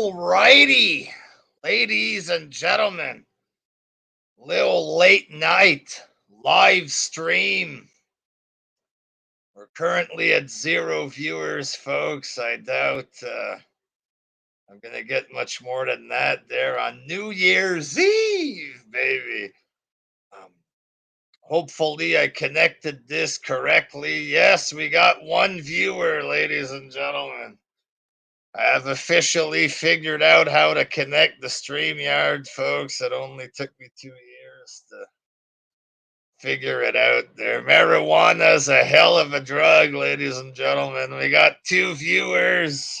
All righty, ladies and gentlemen, little late night live stream. We're currently at 0 viewers, folks. I doubt I'm going to get much more than that there on New Year's Eve, baby. Um, Hopefully, I connected this correctly. Yes, we got 1 viewer, ladies and gentlemen. I have officially figured out how to connect the StreamYard, folks. It only took me 2 years to figure it out there. Marijuana's a hell of a drug, ladies and gentlemen. We got 2 viewers.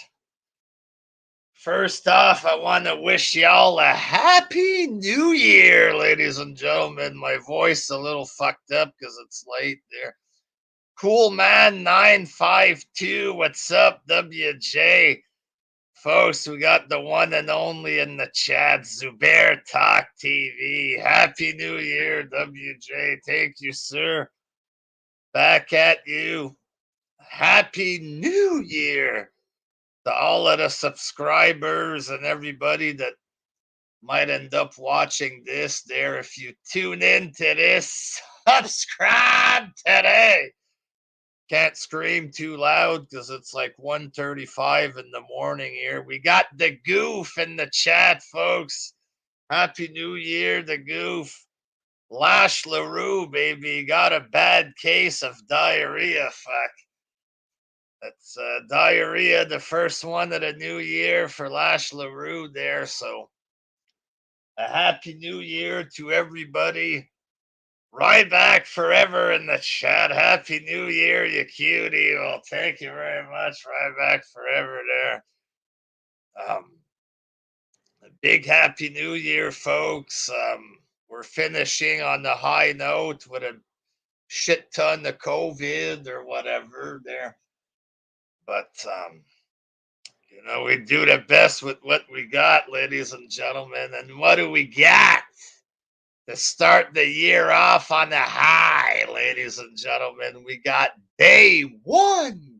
First off, I want to wish y'all a happy new year, ladies and gentlemen. My voice a little fucked up because it's late there. Cool man 952, what's up, WJ? Folks, we got the one and only in the chat, Zubair Talk TV. Happy New Year, WJ. Thank you, sir. Back at you. Happy New Year to all of the subscribers and everybody that might end up watching this there. If you tune into this, subscribe today. Can't scream too loud because it's like 1:35 in the morning here. We got the goof in the chat, folks. Happy New Year, the goof. Lash LaRue, baby, got a bad case of diarrhea. Fuck. That's diarrhea, the first one of the new year for Lash LaRue there. So a happy new year to everybody. Ryback forever in the chat. Happy New Year, you cutie. Well, thank you very much, Ryback forever there. A big happy New Year, folks. We're finishing on the high note with a shit ton of COVID or whatever there. But we do the best with what we got, ladies and gentlemen. And what do we got to start the year off on the high, ladies and gentlemen? We got day 1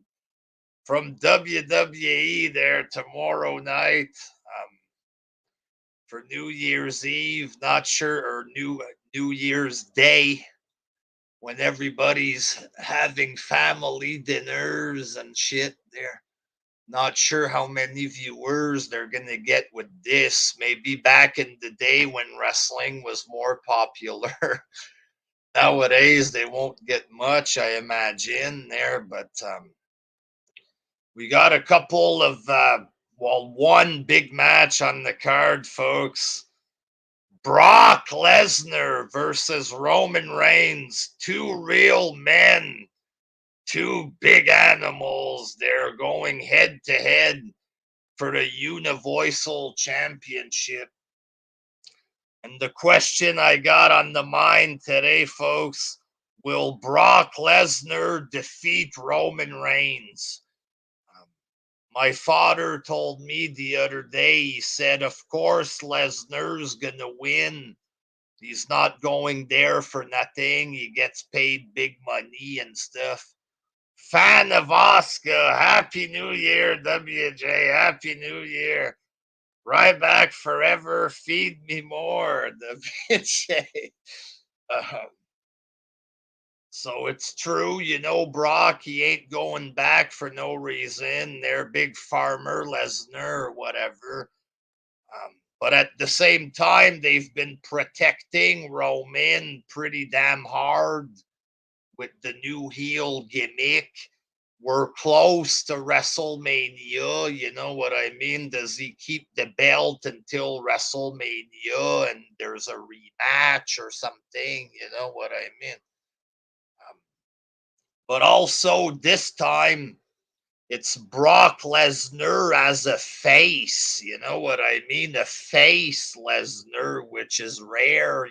from WWE there tomorrow night for New Year's Eve. Not sure, or New Year's Day, when everybody's having family dinners and shit there. Not sure how many viewers they're going to get with this. Maybe back in the day when wrestling was more popular. Nowadays, they won't get much, I imagine, there. But we got a couple of, one big match on the card, folks. Brock Lesnar versus Roman Reigns. 2 real men. 2 big animals. They're going head to head for the Universal Championship. And the question I got on the mind today, folks, will Brock Lesnar defeat Roman Reigns? My father told me the other day, he said, of course, Lesnar's going to win. He's not going there for nothing. He gets paid big money and stuff. Fan of Oscar, Happy New Year, WJ, Happy New Year. Ryback forever, feed me more, WJ. So it's true, Brock, he ain't going back for no reason. They're big farmer, Lesnar, or whatever. But at the same time, they've been protecting Roman pretty damn hard with the new heel gimmick. We're close to WrestleMania, you know what I mean? Does he keep the belt until WrestleMania and there's a rematch or something? You know what I mean? But also this time, it's Brock Lesnar as a face. You know what I mean? A face Lesnar, which is rare,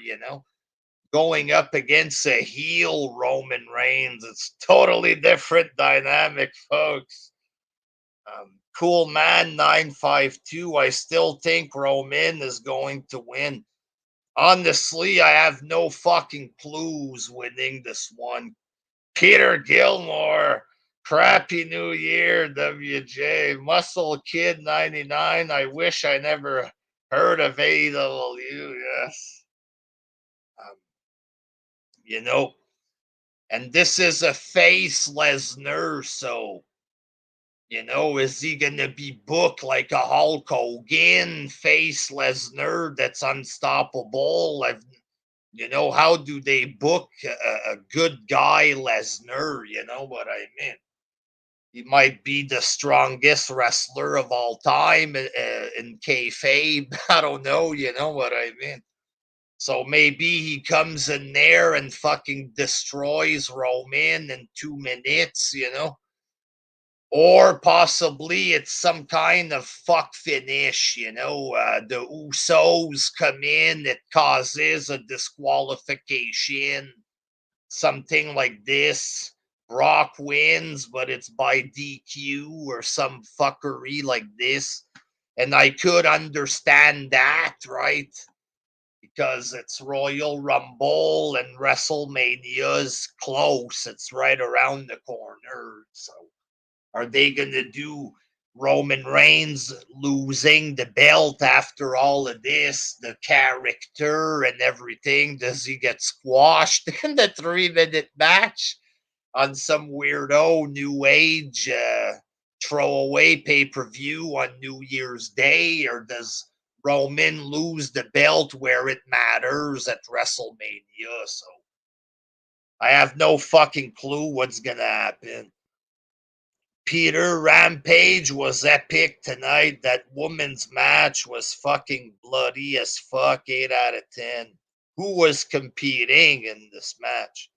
going up against a heel Roman Reigns. It's totally different dynamic, folks. Cool man 952. I still think Roman is going to win. Honestly, I have no fucking clue who's winning this one. Peter Gilmore, Crappy New Year, WJ. Muscle Kid 99. I wish I never heard of AEW. Yes. Um, you know, and this is a face Lesnar, so is he gonna be booked like a Hulk Hogan face Lesnar that's unstoppable? How do they book a good guy Lesnar? You know what I mean? He might be the strongest wrestler of all time in kayfabe. I don't know. You know what I mean? So maybe he comes in there and fucking destroys Roman in 2 minutes. Or possibly it's some kind of fuck finish. The Usos come in, it causes a disqualification, something like this. Brock wins, but it's by DQ or some fuckery like this. And I could understand that, right? Because it's Royal Rumble and WrestleMania's close. It's right around the corner. So are they going to do Roman Reigns losing the belt after all of this, the character and everything? Does he get squashed in the 3-minute match on some weirdo new age throwaway pay per view on New Year's Day? Or does Roman lose the belt where it matters at WrestleMania? So I have no fucking clue what's going to happen. Peter, Rampage was epic tonight. That woman's match was fucking bloody as fuck. 8 out of 10. Who was competing in this match?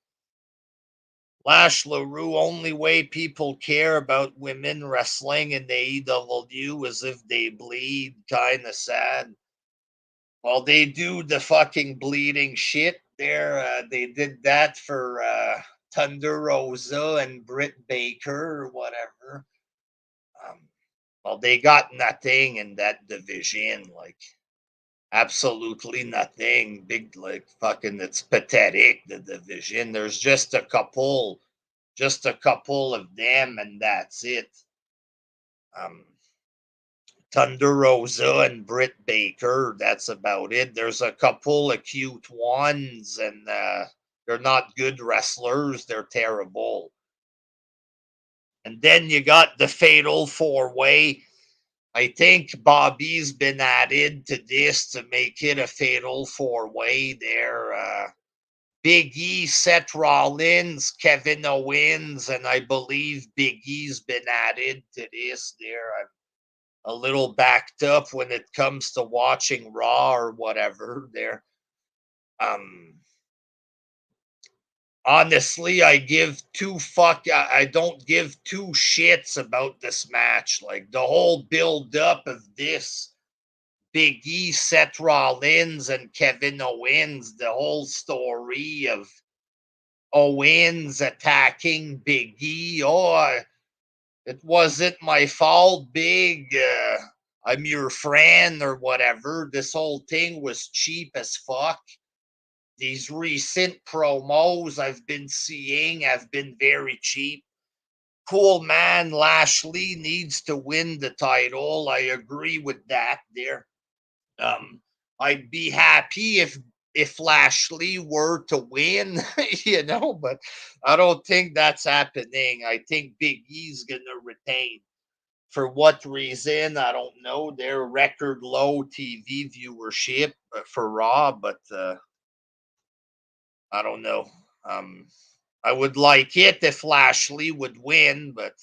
Lash LaRue, only way people care about women wrestling in the AEW is if they bleed. Kind of sad. Well, they do the fucking bleeding shit there. They did that for Thunder Rosa and Britt Baker or whatever. Um, Well, they got nothing in that division. Like, absolutely nothing. Big, like, fucking, it's pathetic, the division. There's just a couple of them, and that's it. Um, Thunder Rosa and Britt Baker, that's about it. There's a couple of cute ones, and they're not good wrestlers. They're terrible. And then you got the Fatal 4-Way. I think Bobby's been added to this to make it a fatal 4-way there. Big E, Seth Rollins, Kevin Owens, and I believe Big E's been added to this there. I'm a little backed up when it comes to watching Raw or whatever there. Um, Honestly, I don't give two shits about this match. Like the whole build up of this Big E, Seth Rollins, and Kevin Owens, the whole story of Owens attacking Big E. Oh, it wasn't my fault, Big. I'm your friend or whatever. This whole thing was cheap as fuck. These recent promos I've been seeing have been very cheap. Cool man, Lashley needs to win the title. I agree with that there. Um, I'd be happy if Lashley were to win, but I don't think that's happening. I think Big E's gonna retain. For what reason? I don't know. Their record low TV viewership for Raw, but I don't know. Um, I would like it if Lashley would win, but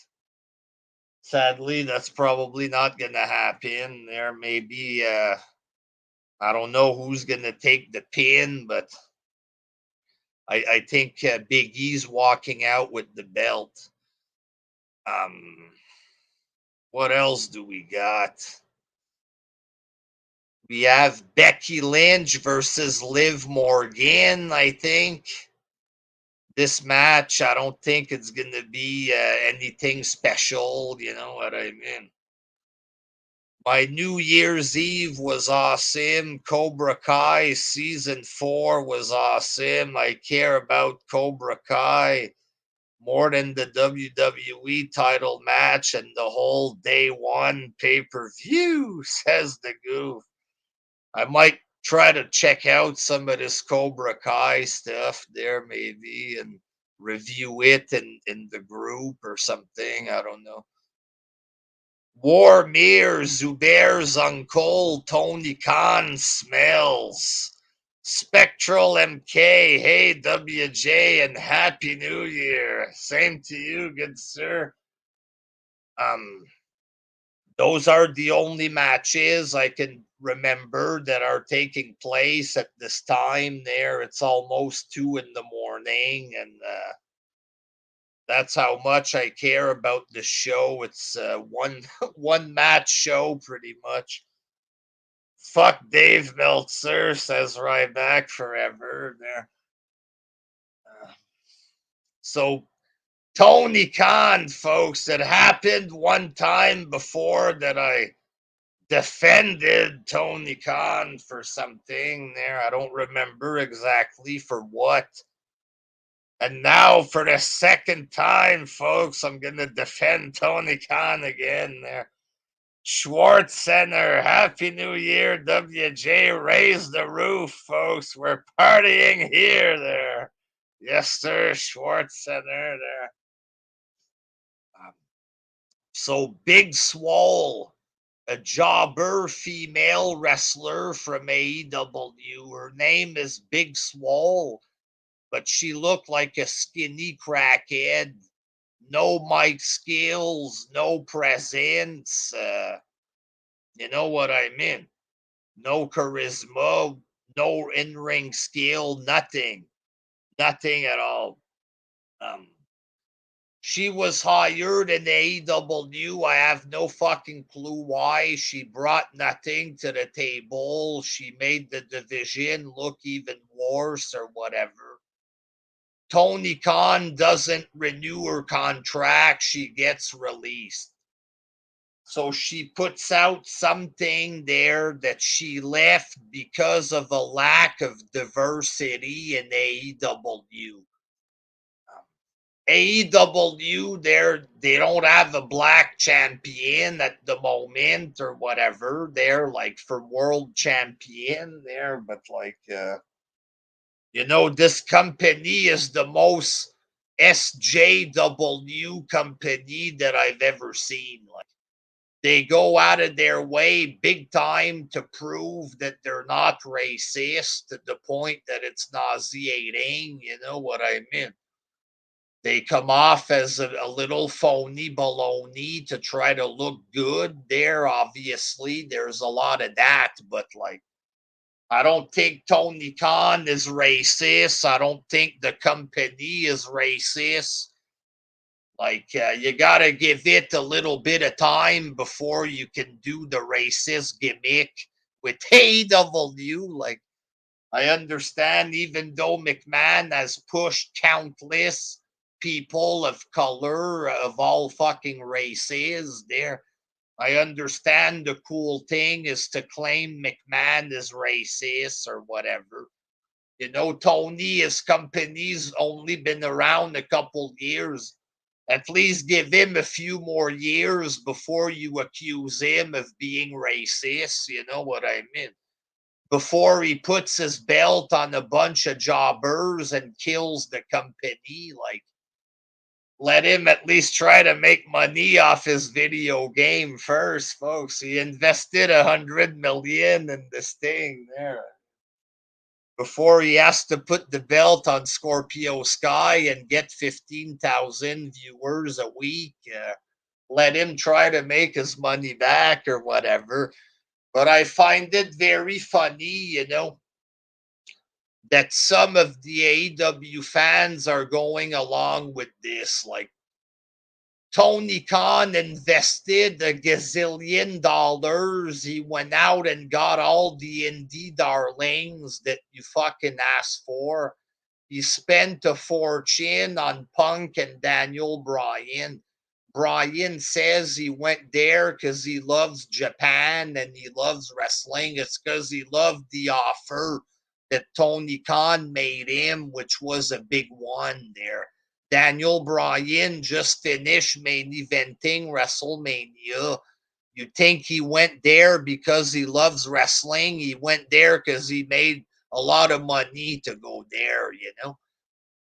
sadly, that's probably not gonna happen. There may be I don't know who's going to take the pin, but I think Big E's walking out with the belt. Um, what else do we got? We have Becky Lynch versus Liv Morgan, I think. This match, I don't think it's going to be anything special. You know what I mean? My New Year's Eve was awesome. Cobra Kai season 4 was awesome. I care about Cobra Kai More than the WWE title match and the whole day one pay per view, says the goof. I might try to check out some of this Cobra Kai stuff there, maybe, and review it in the group or something. I don't know. War Mir, Zubair's uncle, Tony Khan smells. Spectral MK, hey WJ, and Happy New Year. Same to you, good sir. Um, those are the only matches I can remember that are taking place at this time. There, it's almost 2 in the morning, and that's how much I care about the show. It's one one match show, pretty much. Fuck Dave Meltzer, says Ryback forever. There. So Tony Khan, folks, it happened one time before that I defended Tony Khan for something there. I don't remember exactly for what. And now for the second time, folks, I'm going to defend Tony Khan again there. Schwartz Center, Happy New Year, WJ, raise the roof, folks. We're partying here, there. Yes, sir, Schwartz Center, there. So Big Swole, a jobber female wrestler from AEW. Her name is Big Swole, but she looked like a skinny crackhead. No mic skills, no presence. You know what I mean? No charisma, no in-ring skill, nothing, nothing at all. Um, she was hired in AEW. I have no fucking clue why. She brought nothing to the table. She made the division look even worse or whatever. Tony Khan doesn't renew her contract. She gets released. So she puts out something there that she left because of a lack of diversity in AEW. AEW, they don't have a black champion at the moment or whatever. They're like for world champion there, but like this company is the most SJW company that I've ever seen. Like they go out of their way big time to prove that they're not racist to the point that it's nauseating. You know what I mean? They come off as a little phony baloney to try to look good there. Obviously, there's a lot of that, but like, I don't think Tony Khan is racist. I don't think the company is racist. Like, you got to give it a little bit of time before you can do the racist gimmick with AEW. Like, I understand, even though McMahon has pushed countless people of color of all fucking races there. I understand the cool thing is to claim McMahon is racist or whatever. Tony, his company's only been around a couple years. At least give him a few more years before you accuse him of being racist. You know what I mean? Before he puts his belt on a bunch of jobbers and kills the company. Like, let him at least try to make money off his video game first, folks. He invested 100 million in this thing there before he has to put the belt on Scorpio Sky and get 15,000 viewers a week. Let him try to make his money back or whatever. But I find it very funny, that some of the AEW fans are going along with this. Like, Tony Khan invested a gazillion dollars. He went out and got all the indie darlings that you fucking asked for. He spent a fortune on Punk and Daniel Bryan. Bryan says he went there because he loves Japan and he loves wrestling. It's because he loved the offer that Tony Khan made him, which was a big one there. Daniel Bryan just finished main eventing WrestleMania. You think he went there because he loves wrestling? He went there because he made a lot of money to go there, you know?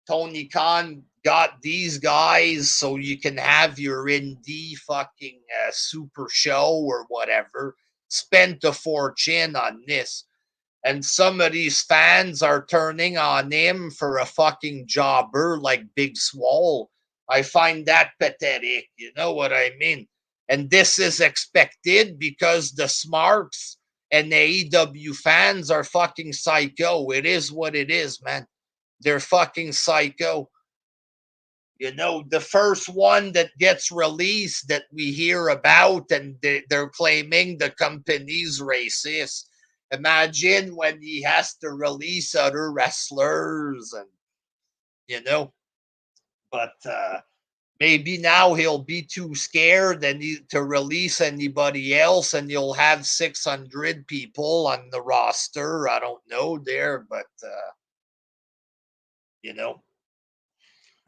Tony Khan got these guys so you can have your indie fucking super show or whatever. Spent a fortune on this. And some of these fans are turning on him for a fucking jobber like Big Swole. I find that pathetic. You know what I mean? And this is expected because the smarts and the AEW fans are fucking psycho. It is what it is, man. They're fucking psycho. You know, the first one that gets released that we hear about, and they're claiming the company's racist. Imagine when he has to release other wrestlers, and you know, but maybe now he'll be too scared and to release anybody else, and you'll have 600 people on the roster. I don't know there, but you know,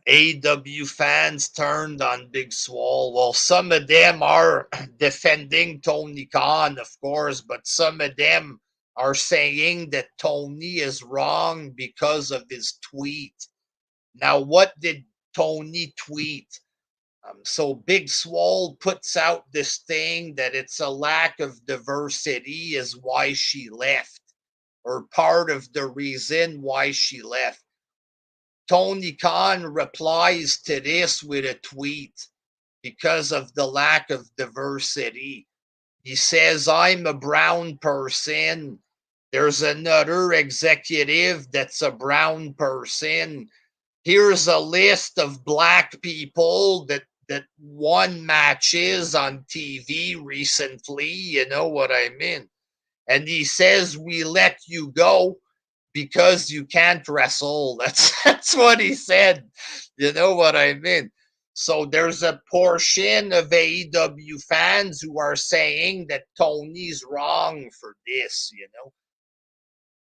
AEW fans turned on Big Swole. Well, some of them are defending Tony Khan, of course, but some of them are saying that Tony is wrong because of his tweet. Now, what did Tony tweet? So Big Swole puts out this thing that it's a lack of diversity is why she left, or part of the reason why she left. Tony Khan replies to this with a tweet because of the lack of diversity. He says, I'm a brown person. There's another executive that's a brown person. Here's a list of black people that won matches on TV recently. You know what I mean? And he says, we let you go because you can't wrestle. That's what he said. You know what I mean? So there's a portion of AEW fans who are saying that Tony's wrong for this, you know.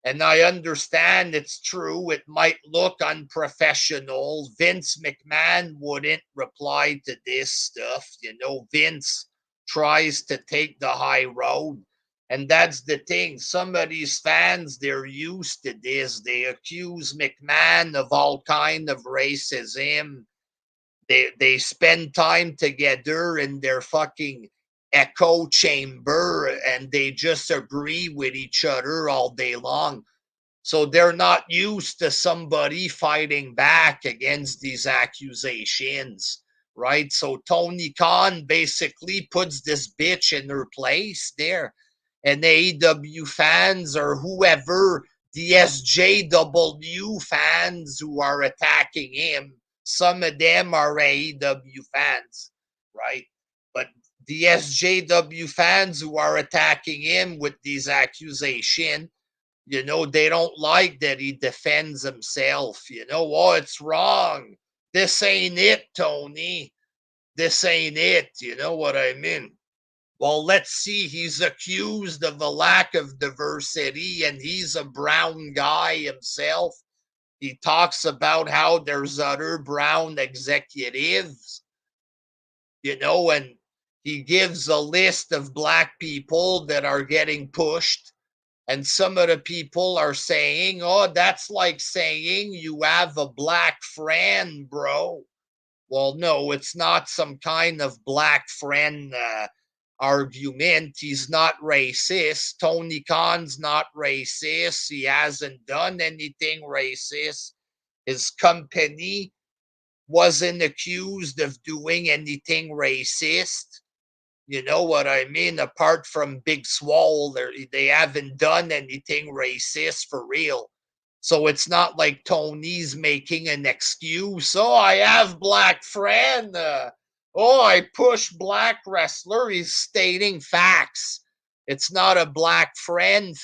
And I understand it's true. It might look unprofessional. Vince McMahon wouldn't reply to this stuff. You know, Vince tries to take the high road. And that's the thing. Some of these fans, they're used to this. They accuse McMahon of all kind of racism. They spend time together in their fucking echo chamber and they just agree with each other all day long. So they're not used to somebody fighting back against these accusations, right? So Tony Khan basically puts this bitch in her place there. And AEW fans or whoever, the SJW fans who are attacking him, some of them are AEW fans, right? But the SJW fans who are attacking him with these accusations, you know, they don't like that he defends himself. You know, oh, it's wrong. This ain't it, Tony. This ain't it. You know what I mean? Well, let's see. He's accused of a lack of diversity, and he's a brown guy himself. He talks about how there's other brown executives, you know, and he gives a list of black people that are getting pushed. And some of the people are saying, oh, that's like saying you have a black friend, bro. Well, no, it's not some kind of black friend argument. He's not racist. Tony Khan's not racist. He hasn't done anything racist. His company wasn't accused of doing anything racist. You know what I mean? Apart from Big Swole, they haven't done anything racist for real. So it's not like Tony's making an excuse. Oh, I have black friend. Oh, I push black wrestler. He's stating facts. It's not a black friend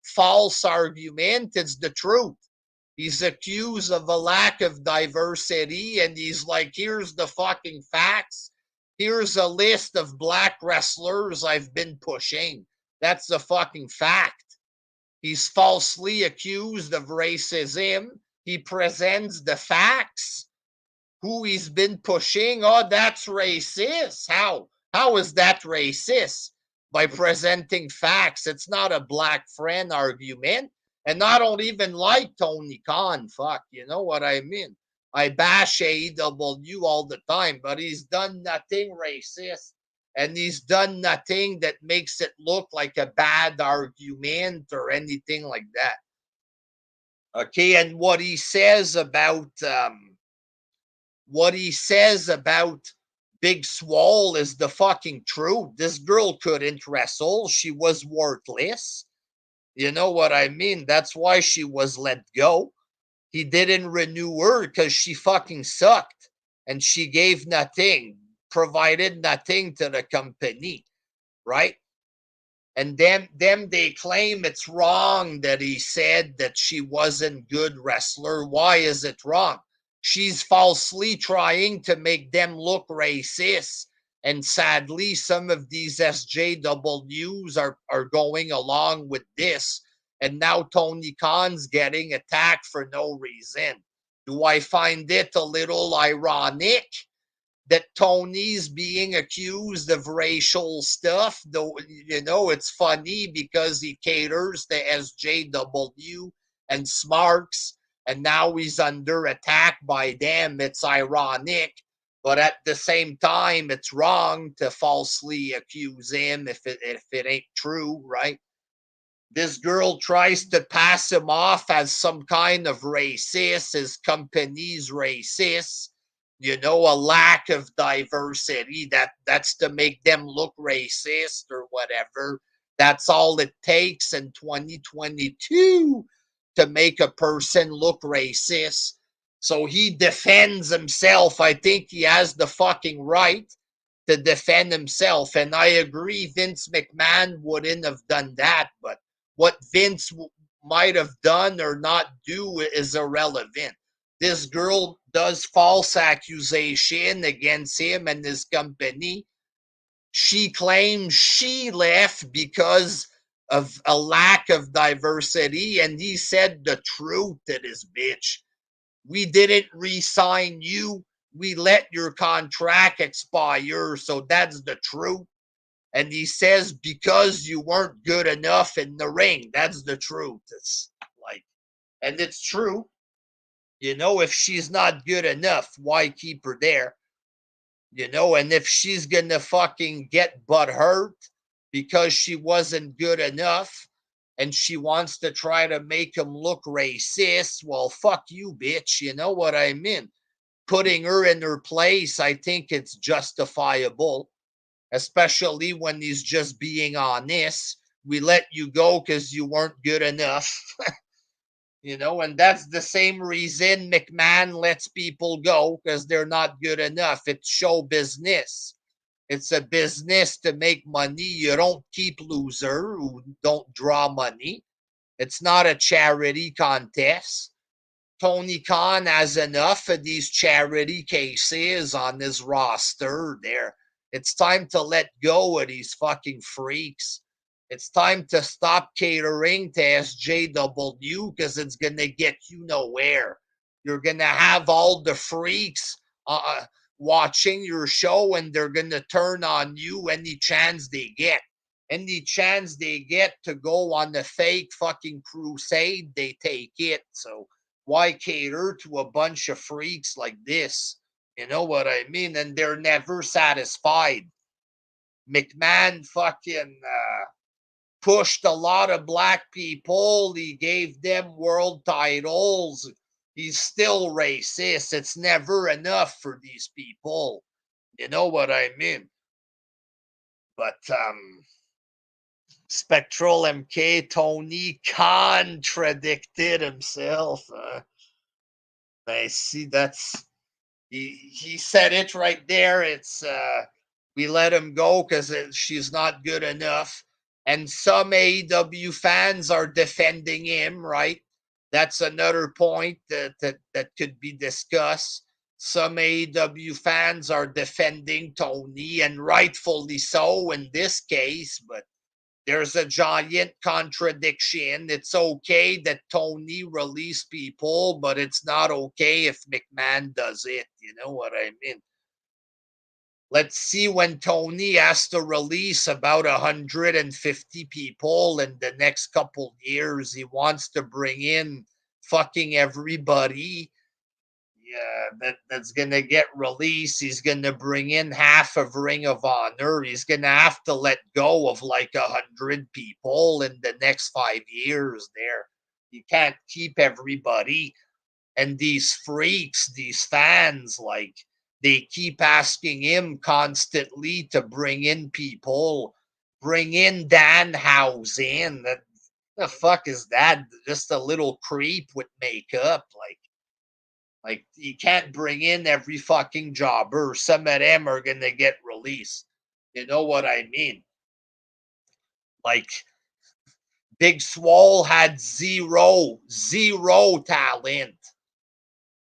false argument. It's the truth. He's accused of a lack of diversity, and he's like, here's the fucking facts. Here's a list of black wrestlers I've been pushing. That's the fucking fact. He's falsely accused of racism. He presents the facts. who he's been pushing. Oh, that's racist. How is that racist? By presenting facts. It's not a black friend argument. And I don't even like Tony Khan. Fuck, you know what I mean? I bash AEW all the time, but he's done nothing racist. And he's done nothing that makes it look like a bad argument or anything like that. Okay, and what he says about Big Swole is the fucking truth. This girl couldn't wrestle. She was worthless. You know what I mean? That's why she was let go. He didn't renew her because she fucking sucked. And she gave nothing, provided nothing to the company, right? And them they claim it's wrong that he said that she wasn't good wrestler. Why is it wrong? She's falsely trying to make them look racist. And sadly, some of these SJWs are going along with this. And now Tony Khan's getting attacked for no reason. Do I find it a little ironic that Tony's being accused of racial stuff? Though, you know, it's funny because he caters to SJW and Smarks, and now he's under attack by them. It's ironic, but at the same time, it's wrong to falsely accuse him if it ain't true, right? This girl tries to pass him off as some kind of racist, his company's racist, you know, a lack of diversity. That's to make them look racist or whatever. That's all it takes in 2022 to make a person look racist. So he defends himself. I think he has the fucking right to defend himself. And I agree, Vince McMahon wouldn't have done that, but what Vince might have done or not do is irrelevant. This girl does false accusation against him and his company. She claims she left because of a lack of diversity, and he said the truth to this bitch. We didn't re-sign you. We let your contract expire, so that's the truth. And he says, because you weren't good enough in the ring. That's the truth. It's like, and it's true. You know, if she's not good enough, why keep her there? You know, and if she's gonna fucking get butt hurt because she wasn't good enough and she wants to try to make him look racist, well, fuck you, bitch. You know what I mean? Putting her in her place, I think it's justifiable, especially when he's just being honest. We let you go because you weren't good enough. You know, and that's the same reason McMahon lets people go, because they're not good enough. It's show business. It's a business to make money. You don't keep loser who don't draw money. It's not a charity contest. Tony Khan has enough of these charity cases on his roster there. It's time to let go of these fucking freaks. It's time to stop catering to SJW, because it's going to get you nowhere. You're going to have all the freaks watching your show, and they're going to turn on you any chance they get. Any chance they get to go on the fake fucking crusade, they take it. So why cater to a bunch of freaks like this? You know what I mean? And they're never satisfied. McMahon fucking pushed a lot of black people. He gave them world titles. He's still racist. It's never enough for these people. You know what I mean? But Spectral MK Tony contradicted himself. I see that's he said it right there. It's we let him go because she's not good enough. And some AEW fans are defending him, right? That's another point that could be discussed. Some AEW fans are defending Tony, and rightfully so in this case, but There's a giant contradiction. It's okay that Tony release people, but it's not okay if McMahon does it. You know what I mean? Let's see when Tony has to release about 150 people in the next couple years. He wants to bring in fucking everybody. Yeah, that's gonna get released. He's gonna bring in half of Ring of Honor. He's gonna have to let go of like 100 people in the next 5 years. There, you can't keep everybody. And these freaks, these fans, like they keep asking him constantly to bring in people, bring in Danhausen. That the fuck is that? Just a little creep with makeup, like you can't bring in every fucking jobber. Some of them are gonna get released. You know what I mean? Like Big Swole had zero talent.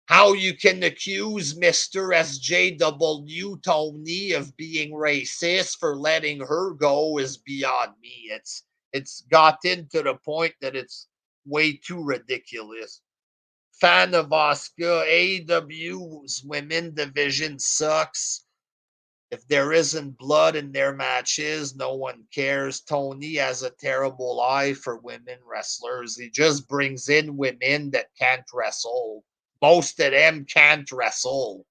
How you can accuse Mr. SJW Tony of being racist for letting her go is beyond me. It's gotten to the point that it's way too ridiculous. Fan of Oscar. AEW's women division sucks. If there isn't blood in their matches, no one cares. Tony has a terrible eye for women wrestlers. He just brings in women that can't wrestle. Most of them can't wrestle.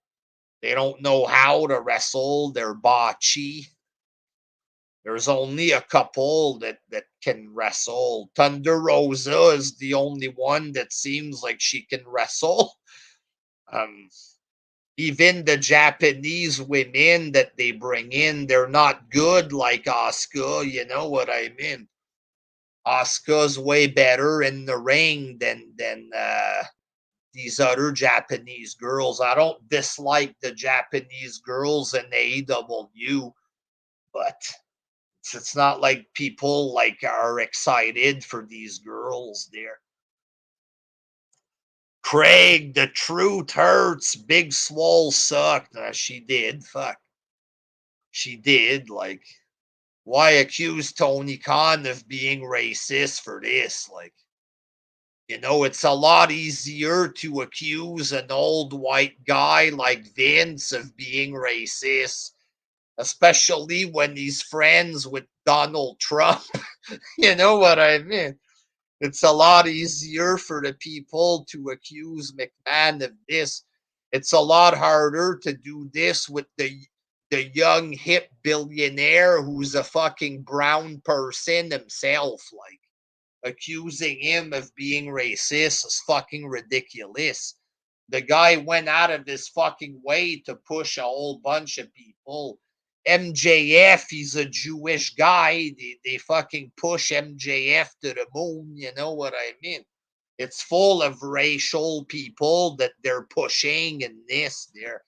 They don't know how to wrestle. They're botchy. There's only a couple that can wrestle. Thunder Rosa is the only one that seems like she can wrestle. Um, Even the Japanese women that they bring in, they're not good like Asuka. You know what I mean? Asuka's way better in the ring than these other Japanese girls. I don't dislike the Japanese girls in AEW, but it's not like people like are excited for these girls there. Craig, the truth hurts. Big Swole sucked. She did. Fuck. She did. Like, why accuse Tony Khan of being racist for this? Like, it's a lot easier to accuse an old white guy like Vince of being racist, especially when he's friends with Donald Trump. You know what I mean? It's a lot easier for the people to accuse McMahon of this. It's a lot harder to do this with the young hip billionaire who's a fucking brown person himself. Like accusing him of being racist is fucking ridiculous. The guy went out of his fucking way to push a whole bunch of people. MJF, he's a Jewish guy. They fucking push MJF to the moon. You know what I mean? It's full of racial people that they're pushing, and they're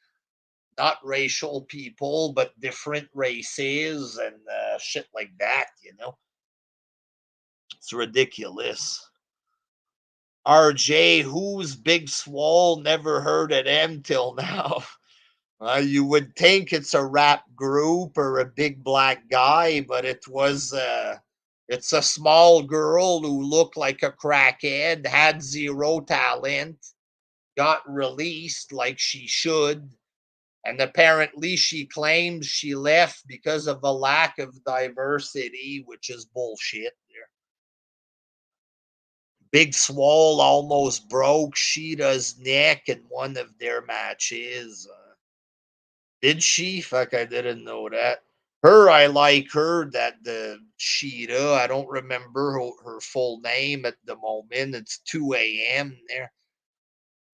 not racial people, but different races and shit like that. It's ridiculous. RJ, who's Big Swole? Never heard of them till now. You would think it's a rap group or a big black guy, but it's a small girl who looked like a crackhead, had zero talent, got released like she should, and apparently she claims she left because of a lack of diversity, which is bullshit. Big Swole almost broke Sheeta's neck in one of their matches. Did she? Fuck, I didn't know that. I like her, that the Sheeta. I don't remember her full name at the moment. It's 2 a.m. there.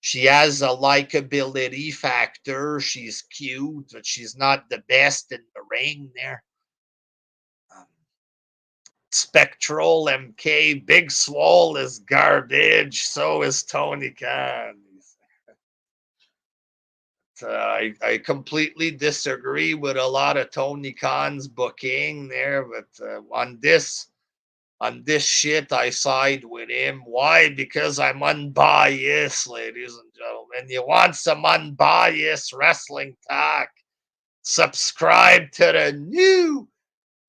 She has a likability factor. She's cute, but she's not the best in the ring there. Um, Spectral MK, Big Swole is garbage. So is Tony Khan. I completely disagree with a lot of Tony Khan's booking there, but on this shit, I side with him. Why? Because I'm unbiased, ladies and gentlemen. You want some unbiased wrestling talk? Subscribe to the new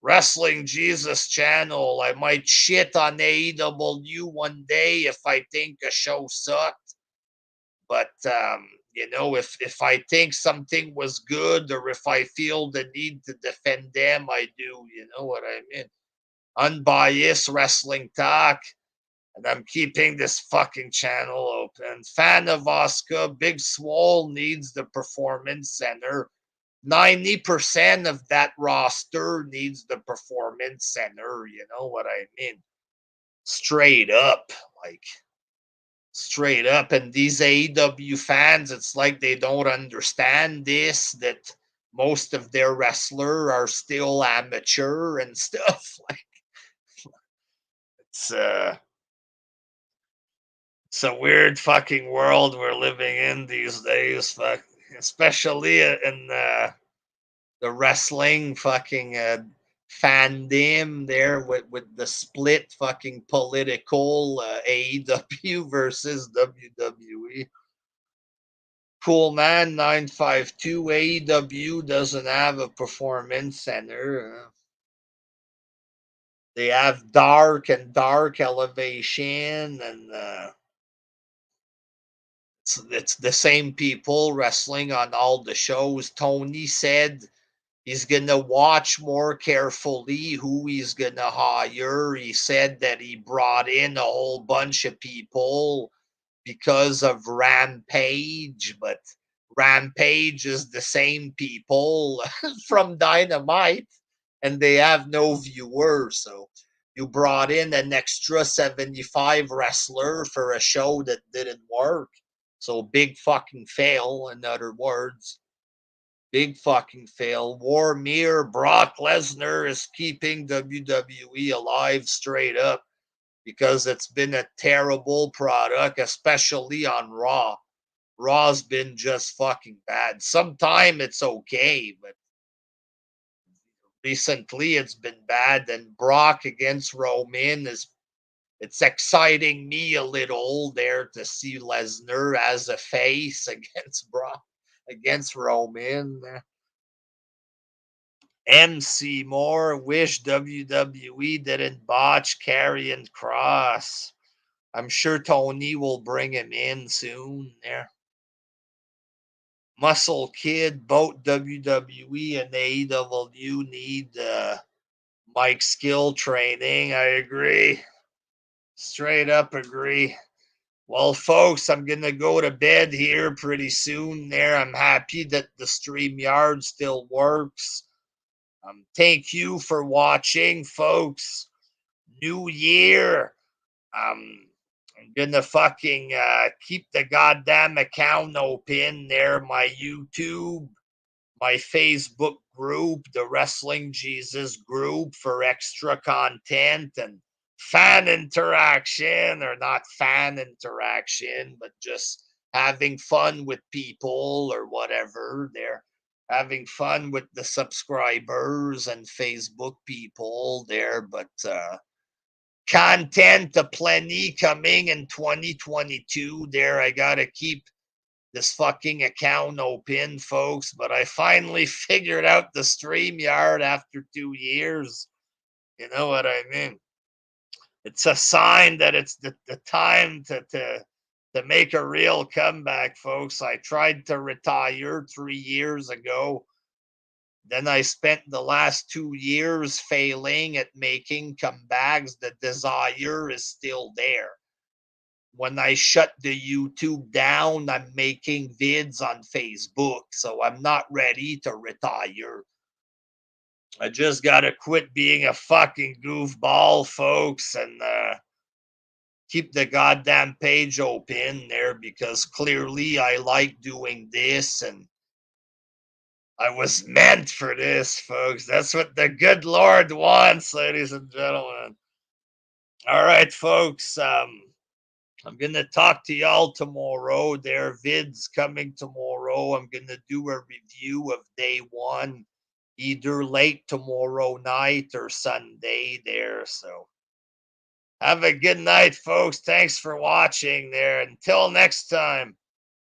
Wrestling Jesus channel. I might shit on AEW one day if I think a show sucked. But if I think something was good or if I feel the need to defend them, I do. You know what I mean? Unbiased wrestling talk. And I'm keeping this fucking channel open. Fan of Oscar, Big Swole needs the Performance Center. 90% of that roster needs the Performance Center. You know what I mean? Straight up. Like, straight up. And these AEW fans, it's like they don't understand this, that most of their wrestlers are still amateur and stuff. Like, it's it's a weird fucking world we're living in these days, especially in the wrestling fucking fandom there with the split fucking political AEW versus WWE. Cool man 952 AEW doesn't have a performance center. They have dark elevation and it's the same people wrestling on all the shows. Tony said he's going to watch more carefully who he's going to hire. He said that he brought in a whole bunch of people because of Rampage, but Rampage is the same people from Dynamite and they have no viewers. So you brought in an extra 75 wrestler for a show that didn't work. So big fucking fail, in other words. Big fucking fail. War Mir, Brock Lesnar is keeping WWE alive straight up because it's been a terrible product, especially on Raw. Raw's been just fucking bad. Sometime it's okay, but recently it's been bad. And Brock against Roman is it's exciting me a little there to see Lesnar as a face against Brock against Roman. MC Moore wish WWE didn't botch Karrion Cross. I'm sure Tony will bring him in soon there. Muscle Kid, both WWE and AEW need Mike skill training. I agree. Straight up agree. Well, folks, I'm going to go to bed here pretty soon there. I'm happy that the StreamYard still works. Thank you for watching, folks. New year. I'm gonna fucking keep the goddamn account open there. My YouTube, my Facebook group, the Wrestling Jesus group for extra content and fan interaction, or not fan interaction, but just having fun with people or whatever. They're having fun with the subscribers and Facebook people there, but content aplenty coming in 2022 there. I gotta keep this fucking account open, folks, but I finally figured out the StreamYard after 2 years. You know what I mean? It's a sign that it's the time to make a real comeback, folks. I tried to retire 3 years ago. Then I spent the last 2 years failing at making comebacks. The desire is still there. When I shut the YouTube down, I'm making vids on Facebook, so I'm not ready to retire. I just gotta quit being a fucking goofball, folks, and keep the goddamn page open there because clearly I like doing this and I was meant for this, folks. That's what the good Lord wants, ladies and gentlemen. All right, folks. I'm gonna talk to y'all tomorrow. There are vids coming tomorrow. I'm gonna do a review of day one, either late tomorrow night or Sunday there. So have a good night, folks. Thanks for watching there. Until next time.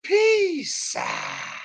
Peace out.